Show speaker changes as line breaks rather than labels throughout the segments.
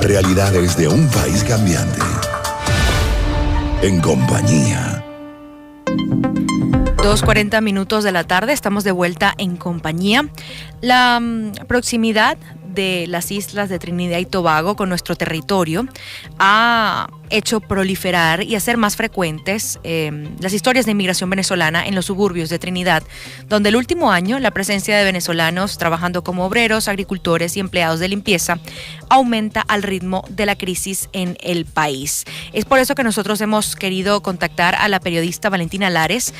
Realidades de un país cambiante. En compañía.
2:40 de la tarde, estamos de vuelta en compañía. La proximidad de las islas de Trinidad y Tobago con nuestro territorio ha hecho proliferar y hacer más frecuentes las historias de inmigración venezolana en los suburbios de Trinidad, donde el último año la presencia de venezolanos trabajando como obreros, agricultores y empleados de limpieza aumenta al ritmo de la crisis en el país. Es por eso que nosotros hemos querido contactar a la periodista Valentina Lares,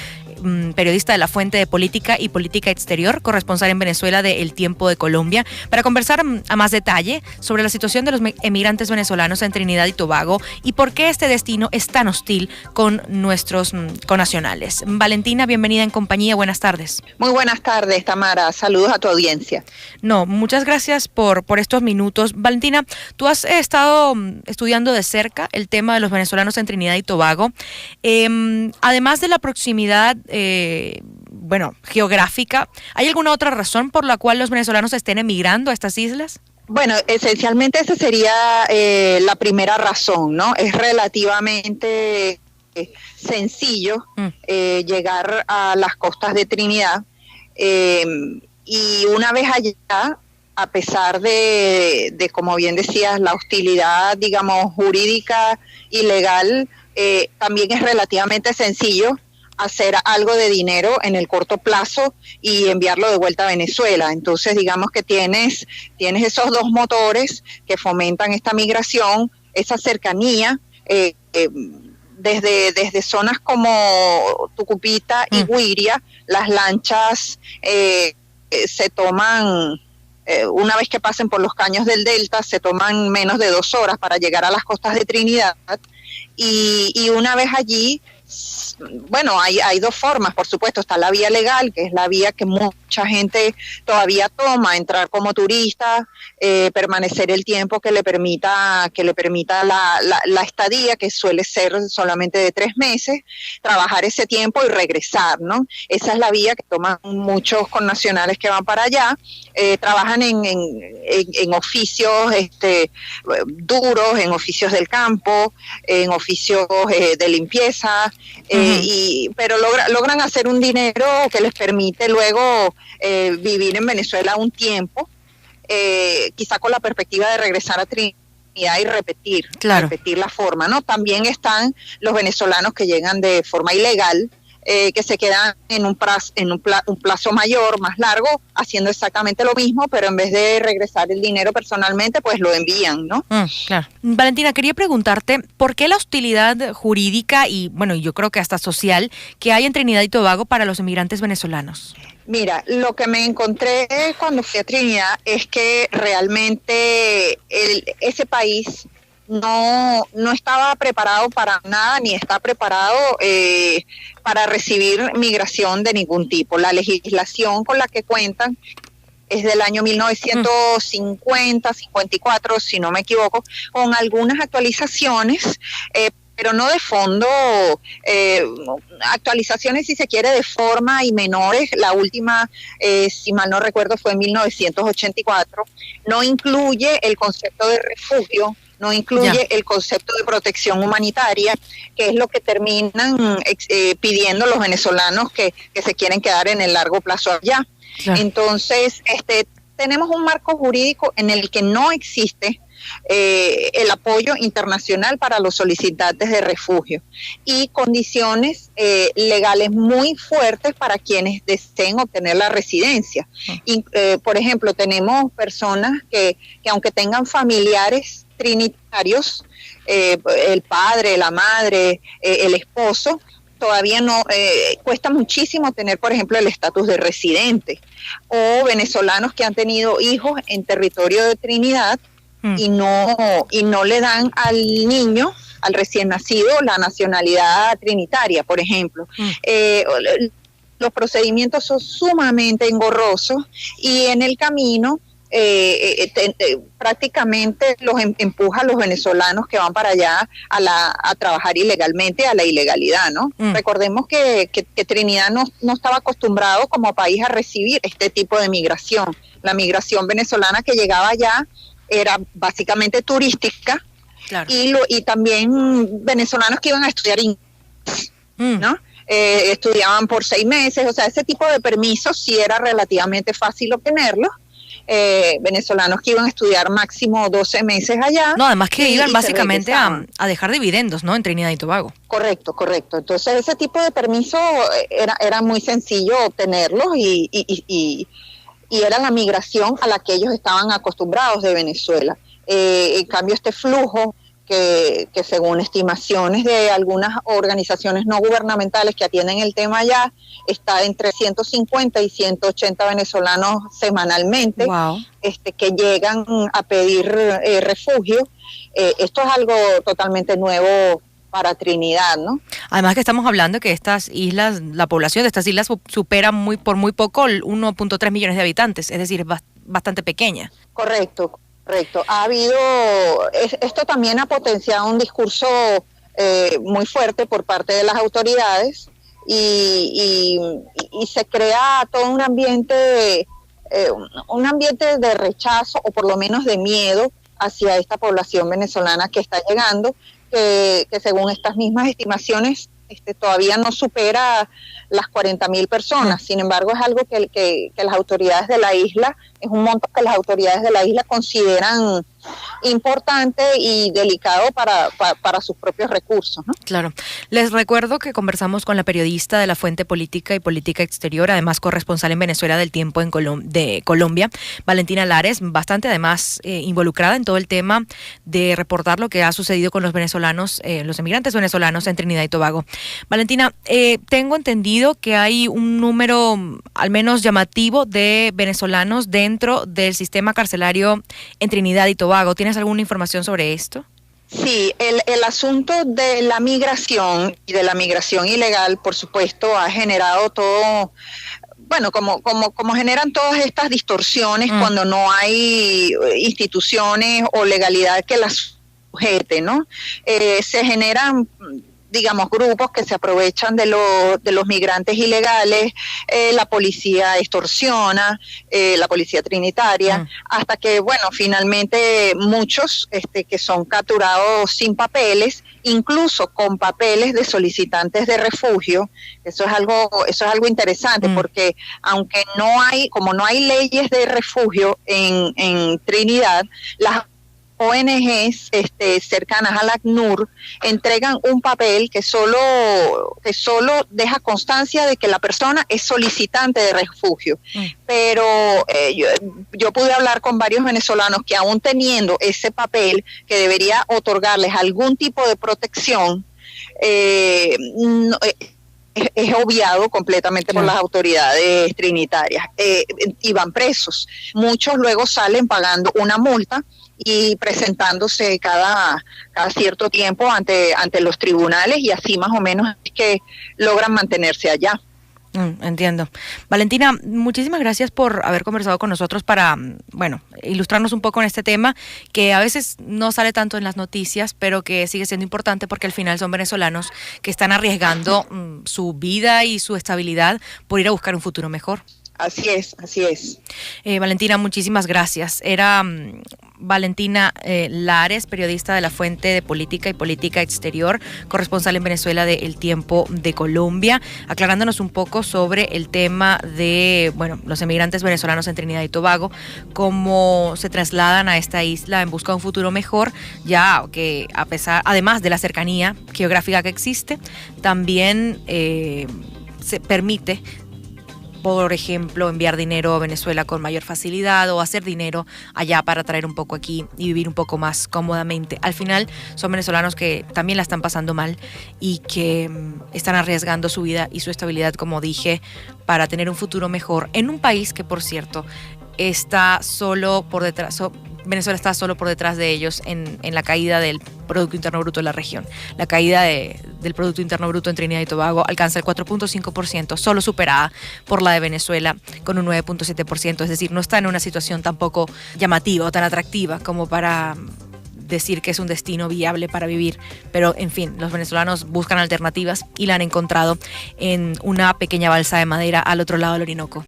periodista de la Fuente de Política y Política Exterior, corresponsal en Venezuela de El Tiempo de Colombia, para conversar a más detalle sobre la situación de los emigrantes venezolanos en Trinidad y Tobago y por qué este destino es tan hostil con nuestros connacionales. Valentina, bienvenida en compañía, buenas tardes.
Muy buenas tardes, Tamara, saludos a tu audiencia.
No, muchas gracias por estos minutos. Valentina, tú has estado estudiando de cerca el tema de los venezolanos en Trinidad y Tobago. Además de la proximidad geográfica, ¿hay alguna otra razón por la cual los venezolanos estén emigrando a estas islas?
Bueno, esencialmente esa sería la primera razón, ¿no? Es relativamente sencillo llegar a las costas de Trinidad y una vez allá, a pesar de como bien decías, la hostilidad, digamos, jurídica y legal, también es relativamente sencillo hacer algo de dinero en el corto plazo y enviarlo de vuelta a Venezuela. Entonces, digamos que tienes esos dos motores que fomentan esta migración, esa cercanía, desde zonas como Tucupita y Güiria, las lanchas se toman, una vez que pasen por los caños del Delta, se toman menos de 2 horas para llegar a las costas de Trinidad, y una vez allí, bueno, hay dos formas, por supuesto. Está la vía legal, que es la vía que mucha gente todavía toma, entrar como turista, permanecer el tiempo que le permita la estadía, que suele ser solamente de 3 meses, trabajar ese tiempo y regresar, ¿no? Esa es la vía que toman muchos connacionales que van para allá, trabajan en oficios duros, en oficios del campo, en oficios de limpieza, pero logran hacer un dinero que les permite luego vivir en Venezuela un tiempo, quizá con la perspectiva de regresar a Trinidad y repetir la forma, ¿no? También están los venezolanos que llegan de forma ilegal, que se quedan en un plazo mayor, más largo, haciendo exactamente lo mismo, pero en vez de regresar el dinero personalmente, pues lo envían, ¿no?
Claro. Valentina, quería preguntarte, ¿por qué la hostilidad jurídica y, bueno, yo creo que hasta social que hay en Trinidad y Tobago para los inmigrantes venezolanos?
Mira, lo que me encontré cuando fui a Trinidad es que realmente ese país no estaba preparado para nada, ni está preparado para recibir migración de ningún tipo. La legislación con la que cuentan es del año 1950, 54, si no me equivoco, con algunas actualizaciones, pero no de fondo, actualizaciones si se quiere de forma y menores. La última, si mal no recuerdo, fue en 1984. No incluye el concepto de refugio, no incluye el concepto de protección humanitaria, que es lo que terminan pidiendo los venezolanos que se quieren quedar en el largo plazo allá. Claro. Entonces, tenemos un marco jurídico en el que no existe el apoyo internacional para los solicitantes de refugio y condiciones legales muy fuertes para quienes deseen obtener la residencia. Y, por ejemplo, tenemos personas que aunque tengan familiares trinitarios, el padre, la madre, el esposo, todavía no, cuesta muchísimo tener, por ejemplo, el estatus de residente, o venezolanos que han tenido hijos en territorio de Trinidad y no le dan al niño, al recién nacido, la nacionalidad trinitaria, por ejemplo. Los procedimientos son sumamente engorrosos y en el camino prácticamente los empuja a los venezolanos que van para allá a trabajar ilegalmente, a la ilegalidad, ¿no? Recordemos que Trinidad no estaba acostumbrado como país a recibir este tipo de migración. La migración venezolana que llegaba allá era básicamente turística,
Claro.
y también venezolanos que iban a estudiar inglés, ¿no? Estudiaban por 6 meses, o sea, ese tipo de permisos sí era relativamente fácil obtenerlos. Venezolanos que iban a estudiar máximo 12 meses allá.
No, además que iban
y
básicamente a dejar dividendos, ¿no? En Trinidad y Tobago.
Correcto. Entonces ese tipo de permiso era muy sencillo obtenerlos y era la migración a la que ellos estaban acostumbrados de Venezuela. En cambio, este flujo que según estimaciones de algunas organizaciones no gubernamentales que atienden el tema allá, está entre 150 y 180 venezolanos semanalmente.
Wow.
Que llegan a pedir refugio. Esto es algo totalmente nuevo para Trinidad, ¿no?
Además que estamos hablando que estas islas, la población de estas islas supera por muy poco 1.3 millones de habitantes, es decir, es bastante pequeña.
Correcto. Ha habido, esto también ha potenciado un discurso muy fuerte por parte de las autoridades y se crea todo un ambiente de rechazo o por lo menos de miedo hacia esta población venezolana que está llegando, que según estas mismas estimaciones todavía no supera las 40.000 personas. Sin embargo, es algo que las autoridades de la isla, es un monto que las autoridades de la isla consideran importante y delicado para sus propios recursos, ¿no?
Claro. Les recuerdo que conversamos con la periodista de la Fuente Política y Política Exterior, además corresponsal en Venezuela del Tiempo de Colombia, Valentina Lares, bastante además involucrada en todo el tema de reportar lo que ha sucedido con los venezolanos, los emigrantes venezolanos en Trinidad y Tobago. Valentina, tengo entendido que hay un número al menos llamativo de venezolanos dentro del sistema carcelario en Trinidad y Tobago. ¿Tienes alguna información sobre esto?
Sí, el asunto de la migración y de la migración ilegal, por supuesto, ha generado todo, bueno, como generan todas estas distorsiones cuando no hay instituciones o legalidad que las sujete, ¿no? Se generan, digamos, grupos que se aprovechan de los migrantes ilegales, la policía extorsiona, la policía trinitaria, hasta que, bueno, finalmente muchos que son capturados sin papeles, incluso con papeles de solicitantes de refugio. Eso es algo interesante, porque aunque como no hay leyes de refugio en Trinidad, las ONGs cercanas al ACNUR entregan un papel que solo deja constancia de que la persona es solicitante de refugio. Pero yo pude hablar con varios venezolanos que aún teniendo ese papel que debería otorgarles algún tipo de protección, es obviado completamente por las autoridades trinitarias, y van presos. Muchos luego salen pagando una multa y presentándose cada cierto tiempo ante los tribunales, y así más o menos es que logran mantenerse allá.
Entiendo. Valentina, muchísimas gracias por haber conversado con nosotros para, bueno, ilustrarnos un poco en este tema que a veces no sale tanto en las noticias, pero que sigue siendo importante porque al final son venezolanos que están arriesgando su vida y su estabilidad por ir a buscar un futuro mejor.
Así es.
Valentina, muchísimas gracias. Era Valentina Lares, periodista de la Fuente de Política y Política Exterior, corresponsal en Venezuela de El Tiempo de Colombia, aclarándonos un poco sobre el tema de, bueno, los emigrantes venezolanos en Trinidad y Tobago, cómo se trasladan a esta isla en busca de un futuro mejor, ya que además de la cercanía geográfica que existe, también se permite, por ejemplo, enviar dinero a Venezuela con mayor facilidad o hacer dinero allá para traer un poco aquí y vivir un poco más cómodamente. Al final son venezolanos que también la están pasando mal y que están arriesgando su vida y su estabilidad, como dije, para tener un futuro mejor en un país que, por cierto, está solo por detrás, Venezuela está solo por detrás de ellos en la caída del Producto Interno Bruto de la región. La caída del Producto Interno Bruto en Trinidad y Tobago alcanza el 4.5%, solo superada por la de Venezuela con un 9.7%. Es decir, no está en una situación tampoco llamativa o tan atractiva como para decir que es un destino viable para vivir. Pero, en fin, los venezolanos buscan alternativas y la han encontrado en una pequeña balsa de madera al otro lado del Orinoco.